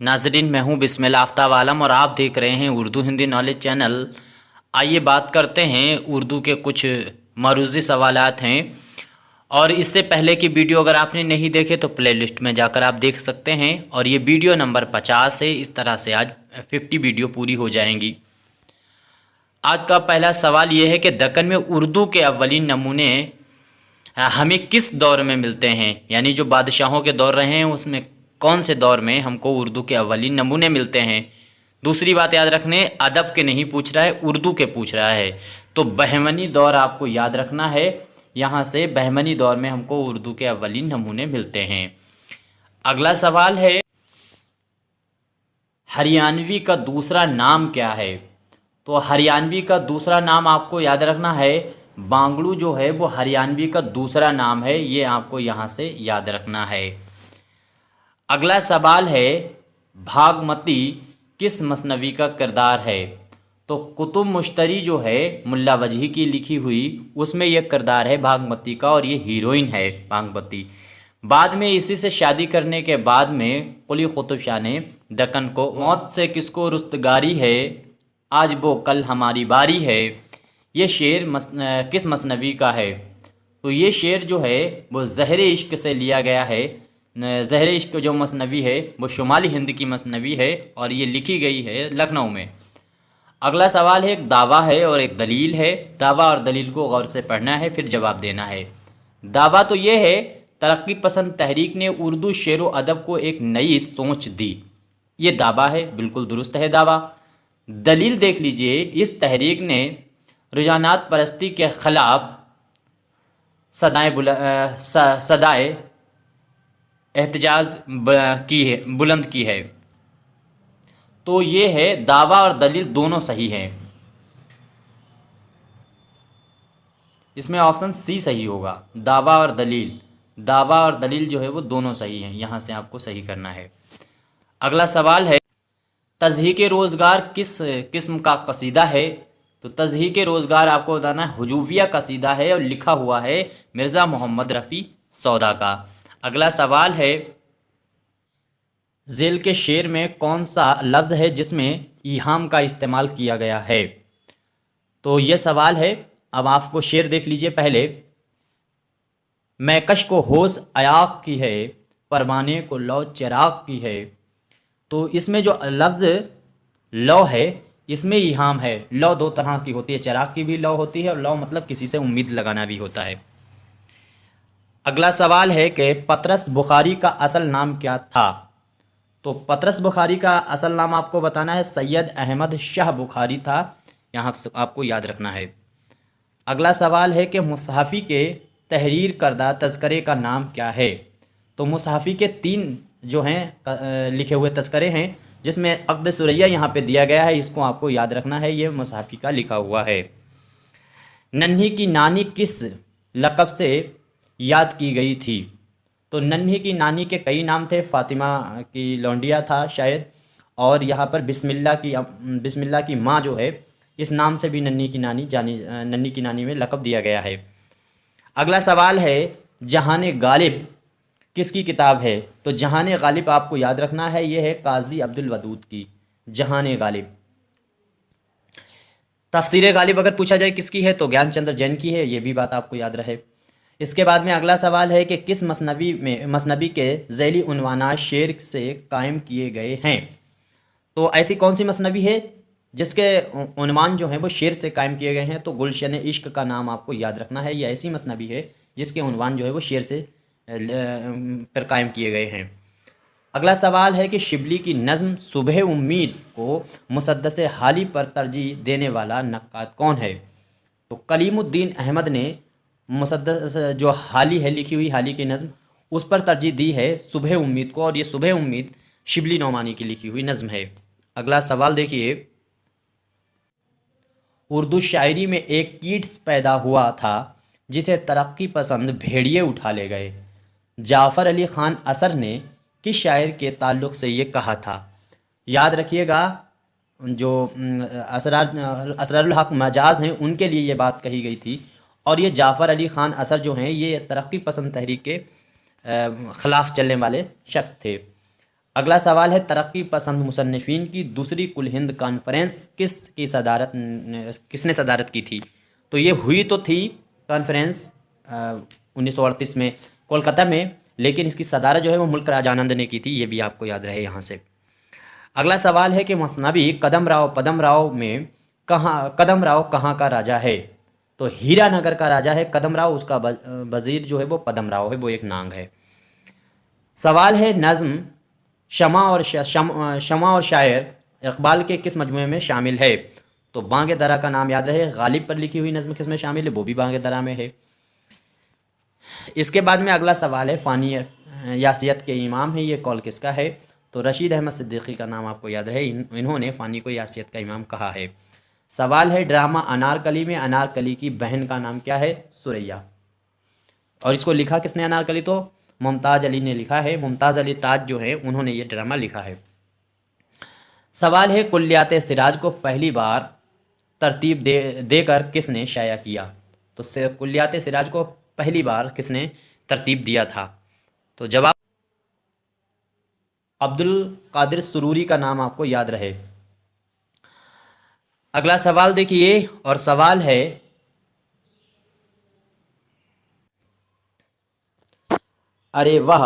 नाजरीन, मैं हूं बिस्मिल्लाह आफ्ताब आलम और आप देख रहे हैं उर्दू हिंदी नॉलेज चैनल। आइए बात करते हैं उर्दू के कुछ मरूज़ी सवालात हैं। और इससे पहले की वीडियो अगर आपने नहीं देखे तो प्लेलिस्ट में जाकर आप देख सकते हैं। और ये वीडियो नंबर 50 है। इस तरह से आज 50 वीडियो पूरी हो जाएंगी। आज का पहला सवाल ये है कि दक्कन में उर्दू के अव्वलीन नमूने हमें किस दौर में मिलते हैं, यानी जो बादशाहों के दौर रहे हैं उसमें कौन से दौर में हमको उर्दू के अव्वलीन नमूने मिलते हैं। दूसरी बात याद रखने, अदब के नहीं पूछ रहा है, उर्दू के पूछ रहा है। तो बहमनी दौर आपको याद रखना है। यहाँ से बहमनी दौर में हमको उर्दू के अव्वलीन नमूने मिलते हैं। अगला सवाल है, हरियाणवी का दूसरा नाम क्या है। तो हरियाणवी का दूसरा नाम आपको याद रखना है, बांगड़ू जो है वो हरियाणवी का दूसरा नाम है। ये आपको यहाँ से याद रखना है। अगला सवाल है, भागमती किस मसनवी का किरदार है। तो कुतुब मुश्तरी जो है मुल्ला वजही की लिखी हुई, उसमें यह किरदार है भागमती का और ये हीरोइन है भागमती। बाद में इसी से शादी करने के बाद में कुली कुतुब शाह ने दक्कन को मौत से किसको रुस्तगारी है, आज वो कल हमारी बारी है, ये शेर किस मसनवी का है। तो ये शेर जो है वो ज़हरे इश्क से लिया गया है। ज़हरे इश्क जो मसनवी है वो शुमाली हिंद की मसनवी है और ये लिखी गई है लखनऊ में। अगला सवाल है, एक दावा है और एक दलील है। दावा और दलील को गौर से पढ़ना है, फिर जवाब देना है। दावा तो ये है, तरक्की पसंद तहरीक ने उर्दू शेर व अदब को एक नई सोच दी। ये दावा है, बिल्कुल दुरुस्त है दावा। दलील देख लीजिए, इस तहरीक ने रुझानात परस्ती के ख़िलाफ़ सदाए एहतजाज बुलंद की है। तो ये है, दावा और दलील दोनों सही हैं। इसमें ऑप्शन सी सही होगा, दावा और दलील। दावा और दलील जो है वो दोनों सही हैं, यहाँ से आपको सही करना है। अगला सवाल है, तज़हीक रोज़गार किस किस्म का कसीदा है। तो तज़हीक रोज़गार आपको बताना है हुजूविया कसीदा है और लिखा हुआ है मिर्ज़ा मोहम्मद रफ़ी सौदा का। अगला सवाल है, ज़ेल के शेर में कौन सा लफ्ज़ है जिसमें ईहाम का इस्तेमाल किया गया है। तो ये सवाल है। अब आपको शेर देख लीजिए पहले। मैकश को होश अयाक की है, परवाने को लौ चिराग की है। तो इसमें जो लफ्ज़ लौ है इसमें ईहाम है। लौ दो तरह की होती है, चिराग की भी लौ होती है और लौ मतलब किसी से उम्मीद लगाना भी होता है। अगला सवाल है कि पतरस बुखारी का असल नाम क्या था। तो पतरस बुखारी का असल नाम आपको बताना है सैयद अहमद शाह बुखारी था, यहाँ आपको याद रखना है। अगला सवाल है कि मुसहफ़ी के तहरीर करदा तज़करे का नाम क्या है। तो मुसहफ़ी के 3 जो हैं लिखे हुए तज़करे हैं, जिसमें अक़द सुरैया यहाँ पे दिया गया है, इसको आपको याद रखना है, ये मुसहफ़ी का लिखा हुआ है। नन्ही की नानी किस लक़ब से याद की गई थी। तो नन्ही की नानी के कई नाम थे, फ़ातिमा की लौंडिया था शायद, और यहाँ पर बिस्मिल्लाह की माँ जो है इस नाम से भी नन्ही की नानी में लक़ब दिया गया है। अगला सवाल है, जहान गालिब किसकी किताब है। तो जहान गालिब आपको याद रखना है, ये है काजी अब्दुल वदूद की जहान गालिब। तफसीर गालिब अगर पूछा जाए किसकी है तो ज्ञानचंद्र जैन की है, ये भी बात आपको याद रहे। इसके बाद में अगला सवाल है कि किस मसनबी के ज़ैली उन्वानात शेर से कायम किए गए हैं। तो ऐसी कौन सी मसनबी है जिसके उन्वान जो हैं वो शेर से कायम किए गए हैं। तो गुलशन इश्क का नाम आपको याद रखना है, ये ऐसी मसनबी है जिसके उन्वान जो है वो शेर से पर कायम किए गए हैं। अगला सवाल है कि शिबली की नज़्म सुबह उम्मीद को मुसद्दस हाली पर तरजीह देने वाला नक्काद कौन है। तो कलीमुद्दीन अहमद ने मुसद्दस जो हाली है, लिखी हुई हाली की नज़्म, उस पर तरजीह दी है सुबह उम्मीद को, और ये सुबह उम्मीद शिबली नौमानी की लिखी हुई नज़्म है। अगला सवाल देखिए, उर्दू शायरी में एक कीट्स पैदा हुआ था जिसे तरक्की पसंद भेड़िए उठा ले गए। जाफ़र अली ख़ान असर ने किस शायर के ताल्लुक़ से ये कहा था। याद रखिएगा, जो असरारुल हक मजाज हैं उनके लिए ये बात कही गई थी, और ये जाफ़र अली ख़ान असर जो हैं ये तरक्की पसंद तहरीक के ख़िलाफ़ चलने वाले शख्स थे। अगला सवाल है, तरक्की पसंद मुसन्निफीन की दूसरी कुल हिंद कॉन्फ्रेंस किसने सदारत की थी? तो ये हुई तो थी कॉन्फ्रेंस 1938 में कोलकाता में, लेकिन इसकी सदारत जो है वो मुल्क राज आनंद ने की थी, ये भी आपको याद रहे यहाँ से। अगला सवाल है कि मसनवी कदम राव कहाँ का राजा है? तो हीरानगर का राजा है कदम राव, उसका वजीर जो है वो पदम राव है, वो एक नांग है। सवाल है, नज़्म शमा और शायर इकबाल के किस मजमूए में शामिल है? तो बांगे दरा का नाम याद रहे। गालिब पर लिखी हुई नज़्म किस में शामिल है? वो भी बांगे दरा में है। इसके बाद में अगला सवाल है, फ़ानी यासियत के इमाम है, ये कौल किसका है? तो रशीद अहमद सिद्दीकी का नाम आपको याद रहे, इन्होंने फ़ानी को यासियत का इमाम कहा है। सवाल है, ड्रामा अनारकली में अनारकली की बहन का नाम क्या है? सुरैया। और इसको लिखा किसने अनारकली? तो मुमताज़ अली ने लिखा है, मुमताज़ अली ताज जो है उन्होंने ये ड्रामा लिखा है। सवाल है, कुल्लियात सिराज को पहली बार तरतीब देकर किसने शाया किया? तो कुल्लियात सिराज को पहली बार किसने तरतीब दिया था? तो जवाब अब्दुल कादिर सुरूरी का नाम आपको याद रहे। अगला सवाल देखिए, और सवाल है, अरे वह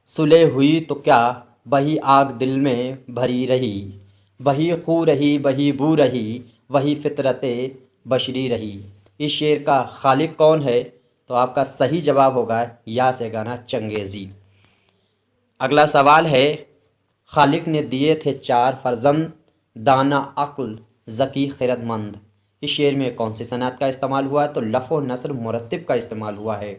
सुलह हुई तो क्या, वही आग दिल में भरी रही, वही खू रही वही बू रही, वही फितरत बशरी रही। इस शेर का खालिक कौन है? तो आपका सही जवाब होगा या से गाना चंगेज़ी। अगला सवाल है, खालिक ने दिए थे 4 फर्जंद, दाना अक्ल ज़की खिरदमंद। इस शेर में कौन सी सनअत का इस्तेमाल हुआ है? तो लफ़ व नस्र मुरत्तिब का इस्तेमाल हुआ है।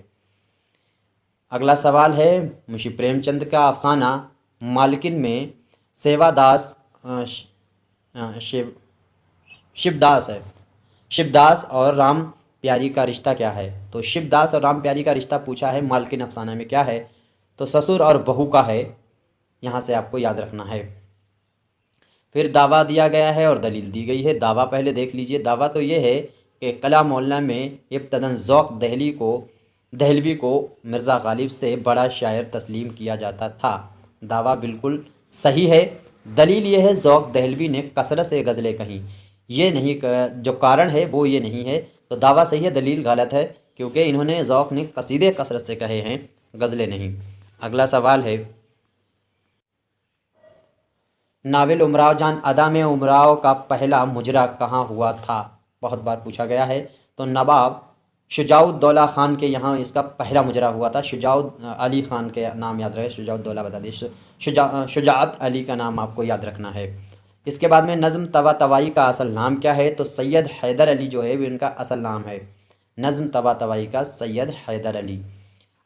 अगला सवाल है, मुंशी प्रेमचंद का अफसाना मालकिन में सेवादास शिवदास है, शिवदास और राम प्यारी का रिश्ता क्या है? तो शिवदास और राम प्यारी का रिश्ता पूछा है मालकिन अफसाना में, क्या है? तो ससुर और बहू का है, यहाँ से आपको याद रखना है। फिर दावा दिया गया है और दलील दी गई है। दावा पहले देख लीजिए। दावा तो ये है कि कला मोहल्ला में इब्तदन ज़ौक़ दहलवी को मिर्ज़ा गालिब से बड़ा शायर तस्लीम किया जाता था। दावा बिल्कुल सही है। दलील ये है, ज़ौक़ दहलवी ने कसरत से गज़लें कहीं, ये नहीं, जो कारण है वो ये नहीं है। तो दावा सही है, दलील गलत है, क्योंकि इन्होंने ज़ौक़ ने कसीदे कसरत से कहे हैं, गज़लें नहीं। अगला सवाल है, नावल उमराव जान अदा में उमराव का पहला मुजरा कहाँ हुआ था? बहुत बार पूछा गया है। तो नवाब शुजाउद्दौला ख़ान के यहाँ इसका पहला मुजरा हुआ था। शुजाउद अली ख़ान के नाम याद रहे, शुजाउद्दौला बता दी, शुजाअत अली का नाम आपको याद रखना है। इसके बाद में नज़्म तवा तवाई का असल नाम क्या है? तो सैयद हैदर अली जो है वो इनका असल नाम है। नज़्म तवा तवाई का सैयद हैदर अली।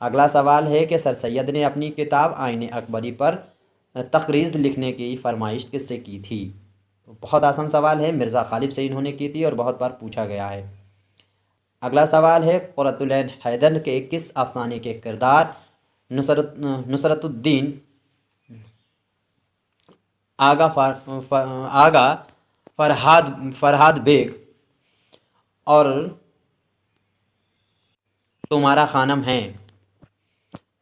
अगला सवाल है कि सर सैयद ने अपनी किताब आईन अकबरी पर तकरीज़ लिखने की फरमाइश किससे की थी? तो बहुत आसान सवाल है, मिर्ज़ा गालिब से इन्होंने की थी और बहुत बार पूछा गया है। अगला सवाल है, क़ुर्रतुल-ऐन हैदर के किस अफसाने के किरदार नुसरतुद्दीन आगा फरहाद बेग और तुम्हारा खानम हैं?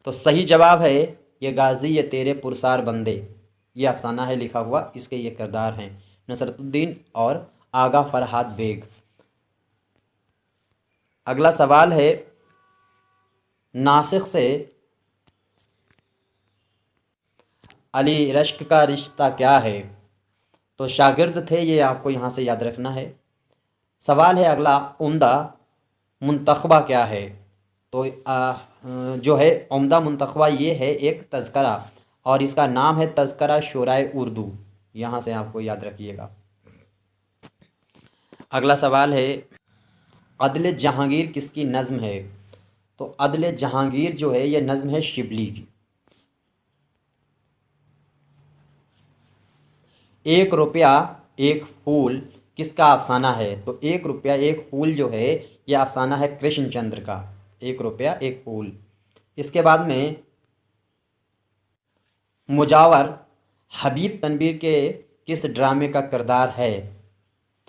तो सही जवाब है ये गाजी ये तेरे पुरसार बंदे, ये अफसाना है लिखा हुआ, इसके ये किरदार हैं नुसरतुद्दीन और आगा फरहाद बेग। अगला सवाल है, नासिख से अली रश्क का रिश्ता क्या है? तो शागिर्द थे, ये आपको यहाँ से याद रखना है। सवाल है अगला, उम्दा मुंतखबा क्या है? तो जो है उम्दा मुंतखबा ये है एक तज़करा, और इसका नाम है तज़करा शुराए उर्दू, यहाँ से आपको याद रखिएगा। अगला सवाल है, अदल जहांगीर किसकी नज़्म है? तो अदल जहांगीर जो है ये नज़्म है शिबली की। 1 रुपया 1 फूल किसका अफसाना है? तो 1 रुपया 1 फूल जो है यह अफसाना है कृष्णचंद्र का, 1 रुपया 1 फूल। इसके बाद में मुजावर हबीब तनवीर के किस ड्रामे का किरदार है?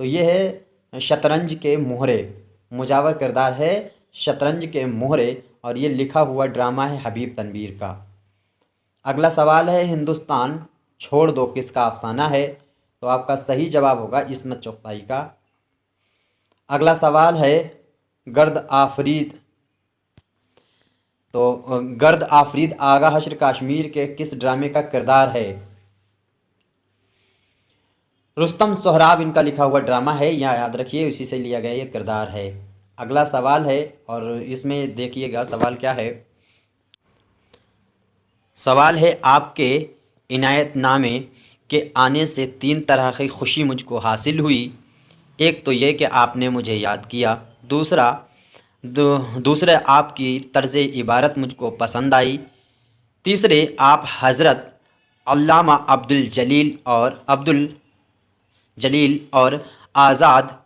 तो ये है शतरंज के मोहरे, मुजावर किरदार है शतरंज के मोहरे, और ये लिखा हुआ ड्रामा है हबीब तनवीर का। अगला सवाल है, हिंदुस्तान छोड़ दो किसका अफसाना है। तो आपका सही जवाब होगा इस्मत चुगताई का। अगला सवाल है गर्द आफरीद। तो गर्द आफरीद आगा हश्र कश्मीर के किस ड्रामे का किरदार है। रुस्तम सोहराब इनका लिखा हुआ ड्रामा है, या याद रखिए इसी से लिया गया ये किरदार है। अगला सवाल है और इसमें देखिएगा सवाल क्या है। सवाल है आपके इनायतनामे के आने से 3 तरह की खुशी मुझको हासिल हुई। एक तो ये कि आपने मुझे याद किया, दूसरे आपकी तर्ज़ इबारत मुझको पसंद आई, तीसरे आप हज़रत अल्लामा अब्दुल जलील और आज़ाद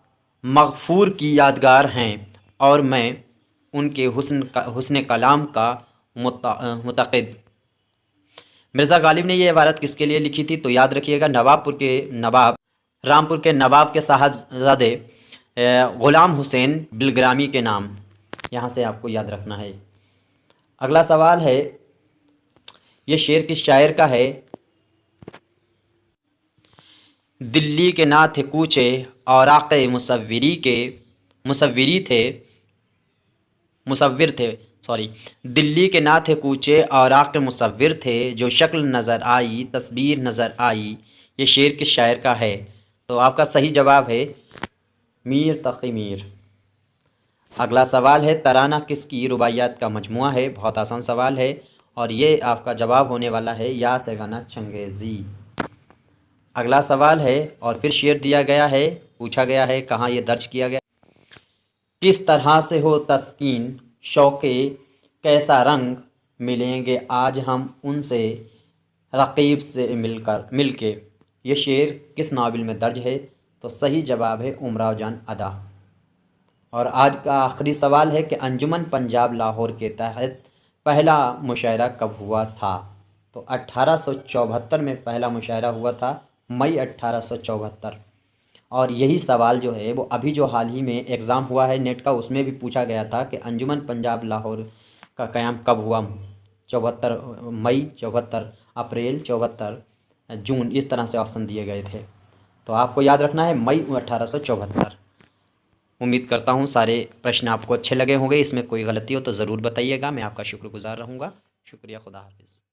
मग़फ़ूर की यादगार हैं और मैं उनके हुस्न कलाम का मुतक़िद। मिर्ज़ा गालिब ने ये इबारत किसके लिए लिखी थी। तो याद रखिएगा रामपुर के नवाब के साहबजादे ग़ुलाम हुसैन बिलग्रामी के नाम, यहाँ से आपको याद रखना है। अगला सवाल है ये शेर किस शायर का है। दिल्ली के ना थे कूचे औराक़ मुसव्विर थे दिल्ली के ना थे कूचे औराक़ मुसव्विर थे, जो शक्ल नज़र आई तस्वीर नज़र आई। ये शेर किस शायर का है। तो आपका सही जवाब है मीर तक़ी मीर। अगला सवाल है तराना किसकी रुबाइयात का मजमुआ है। बहुत आसान सवाल है और ये आपका जवाब होने वाला है या से गाना चंगेज़ी। अगला सवाल है और फिर शेर दिया गया है, पूछा गया है कहाँ ये दर्ज किया गया। किस तरह से हो तस्कीन शौक़े कैसा रंग, मिलेंगे आज हम उनसे रक़ीब से मिलके। ये शेर किस नावल में दर्ज है। तो सही जवाब है उमराव जान अदा। और आज का आखिरी सवाल है कि अंजुमन पंजाब लाहौर के तहत पहला मुशायरा कब हुआ था। तो 1874 में पहला मुशायरा हुआ था, मई 1874। और यही सवाल जो है वो अभी जो हाल ही में एग्ज़ाम हुआ है नेट का, उसमें भी पूछा गया था कि अंजुमन पंजाब लाहौर का क़याम कब हुआ। 74 मई, 74 अप्रैल, 74 जून, इस तरह से ऑप्शन दिए गए थे। तो आपको याद रखना है मई 1874। उम्मीद करता हूँ सारे प्रश्न आपको अच्छे लगे होंगे। इसमें कोई गलती हो तो ज़रूर बताइएगा, मैं आपका शुक्रगुज़ार रहूँगा। शुक्रिया, खुदा हाफिज़।